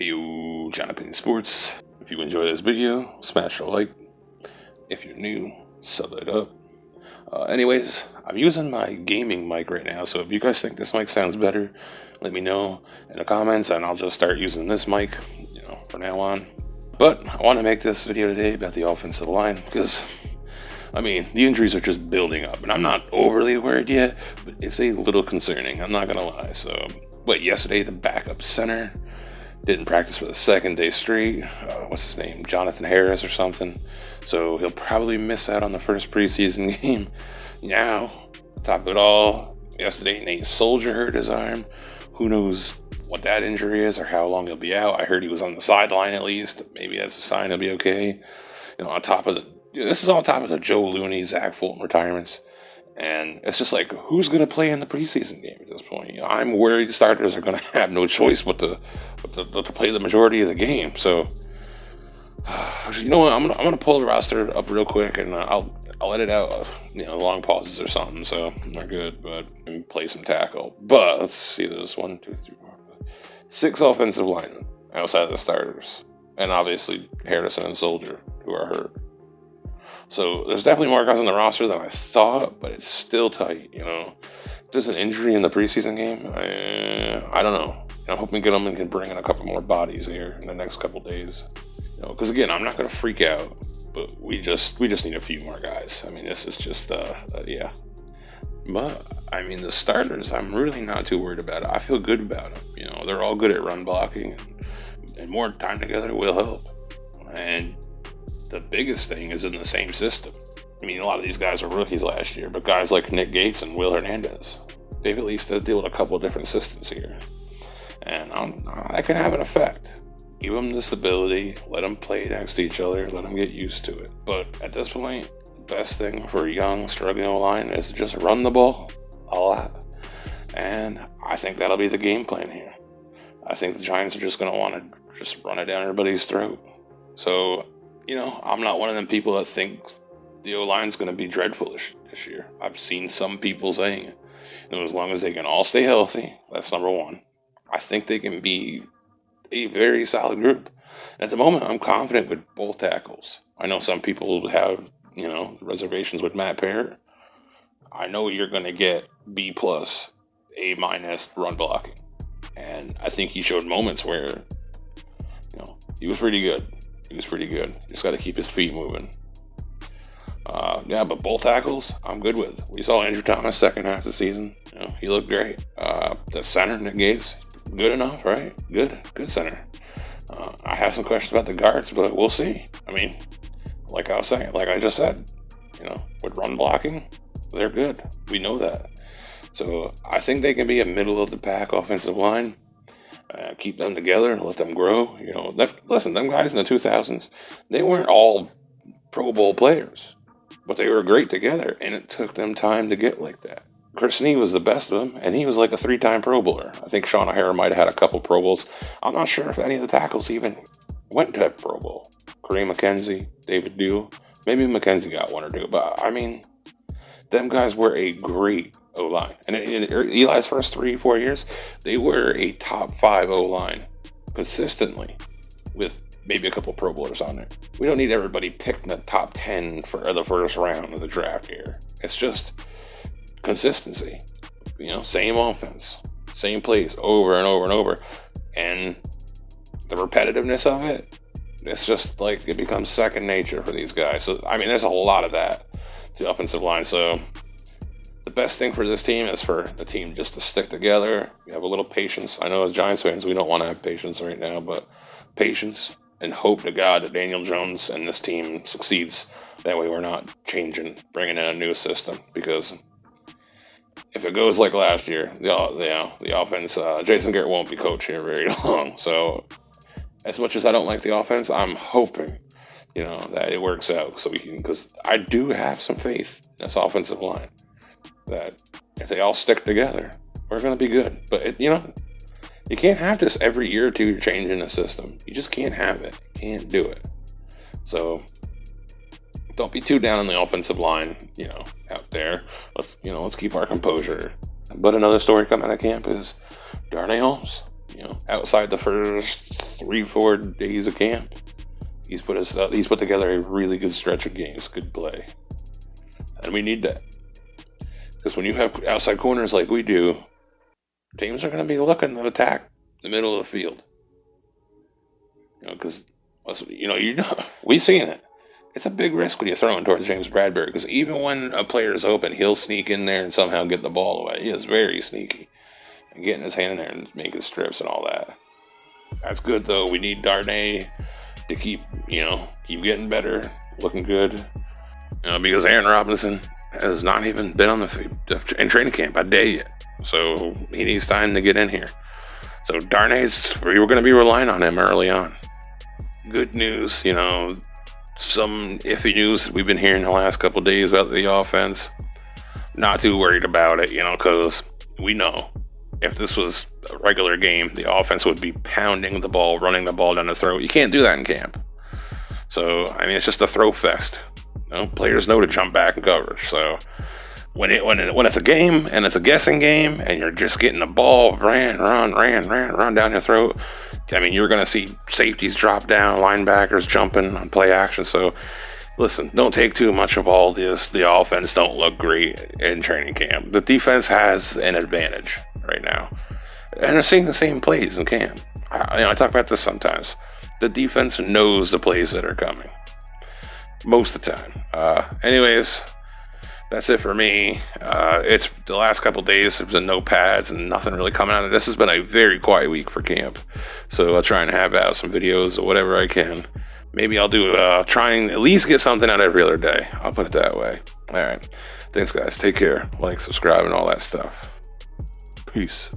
Yo, Jonathan Sports. If you enjoy this video, smash a like. If you're new, sub it up. Anyways, I'm using my gaming mic right now, so if you guys think this mic sounds better, let me know in the comments, and I'll just start using this mic, from now on. But I want to make this video today about the offensive line because, the injuries are just building up, and I'm not overly worried yet, but it's a little concerning. I'm not gonna lie. So, yesterday the backup center didn't practice for the second day straight. What's his name? Jonathan Harris or something. So he'll probably miss out on the first preseason game. Now, top of it all, yesterday Nate Soldier hurt his arm. Who knows what that injury is or how long he'll be out. I heard he was on the sideline at least. Maybe that's a sign he'll be okay. This is on top of the Joe Looney, Zach Fulton retirements. And it's just like, who's going to play in the preseason game at this point? I'm worried starters are going to have no choice but to play the majority of the game. So, you know what? I'm gonna pull the roster up real quick, and I'll edit out long pauses or something. So they're good, but play some tackle. But let's see, there's 1, 2, 3, 4, 5, 6 offensive linemen outside of the starters, and obviously Harrison and Soldier who are hurt. So there's definitely more guys on the roster than I thought, but it's still tight. If there's an injury in the preseason game, I don't know. I'm hoping Gentleman can bring in a couple more bodies here in the next couple days. Because again, I'm not going to freak out, but we just need a few more guys. This is just yeah. But the starters, I'm really not too worried about it. I feel good about them. They're all good at run blocking, and more time together will help. And the biggest thing is in the same system. A lot of these guys were rookies last year, but guys like Nick Gates and Will Hernandez, they've at least dealt with a couple of different systems here. And that can have an effect. Give them the stability, let them play next to each other, let them get used to it. But at this point, the best thing for a young, struggling line is to just run the ball a lot. And I think that'll be the game plan here. I think the Giants are just going to want to just run it down everybody's throat. So, I'm not one of them people that thinks the O-line's going to be dreadful this year. I've seen some people saying it. As long as they can all stay healthy, that's number one. I think they can be a very solid group. At the moment, I'm confident with both tackles. I know some people have, reservations with Matt Parrott. I know you're going to get B+, A- run blocking. And I think he showed moments where, he was pretty good. Just got to keep his feet moving. But both tackles, I'm good with. We saw Andrew Thomas second half of the season. He looked great. The center, Nick Gates, good enough, right? Good center. I have some questions about the guards, but we'll see. Like I just said, with run blocking, they're good. We know that. So I think they can be a middle of the pack offensive line. Keep them together, let them grow. Listen, them guys in the 2000s, they weren't all Pro Bowl players, but they were great together, and it took them time to get like that. Chris Snee was the best of them, and he was like a 3-time Pro Bowler. I think Sean O'Hara might have had a couple Pro Bowls. I'm not sure if any of the tackles even went to a Pro Bowl. Kareem McKenzie, David Dew, maybe McKenzie got one or two, but them guys were a great O-line. And in Eli's first 3-4 years, they were a top 5 O-line consistently with maybe a couple Pro Bowlers on there. We don't need everybody picked in the top 10 for the first round of the draft here. It's just consistency. Same offense, same plays over and over and over. And the repetitiveness of it, it's just like it becomes second nature for these guys. So, there's a lot of that to the offensive line. So the best thing for this team is for the team just to stick together. You have a little patience. I know as Giants fans, we don't want to have patience right now, but patience and hope to God that Daniel Jones and this team succeeds. That way we're not bringing in a new system, because if it goes like last year, the offense, Jason Garrett won't be coach here very long. So as much as I don't like the offense, I'm hoping, that it works out because I do have some faith in this offensive line that if they all stick together, we're going to be good. But, you can't have this every year or two you're changing the system. You just can't have it. You can't do it. So don't be too down on the offensive line, out there. Let's keep our composure. But another story coming out of camp is Darnay Holmes. outside the first 3-4 days of camp, he's put together a really good stretch of games, good play, and we need that because when you have outside corners like we do, teams are going to be looking to attack the middle of the field. Because we've seen it. It's a big risk when you're throwing towards James Bradbury because even when a player is open, he'll sneak in there and somehow get the ball away. He is very sneaky and getting his hand in there and making strips and all that. That's good though. We need Darnay to keep getting better, looking good. Because Aaron Robinson has not even been on in training camp a day yet, so he needs time to get in here. So we were going to be relying on him early on. Good news, some iffy news we've been hearing the last couple of days about the offense. Not too worried about it, because we know if this was a regular game, the offense would be pounding the ball, running the ball down the throat. You can't do that in camp. So, it's just a throw fest. Players know to jump back and coverage. So, when it's a game and it's a guessing game and you're just getting the ball run down your throat, you're going to see safeties drop down, linebackers jumping on play action. So, listen, don't take too much of all this. The offense don't look great in training camp. The defense has an advantage right now. And they're seeing the same plays in camp. I talk about this sometimes. The defense knows the plays that are coming. Most of the time. Anyways, that's it for me. It's the last couple days. There's been no pads and nothing really coming out of this. Has been a very quiet week for camp. So I'll try and have out some videos or whatever I can. Maybe I'll do trying at least get something out every other day. I'll put it that way. All right. Thanks, guys. Take care. Like, subscribe, and all that stuff. Peace.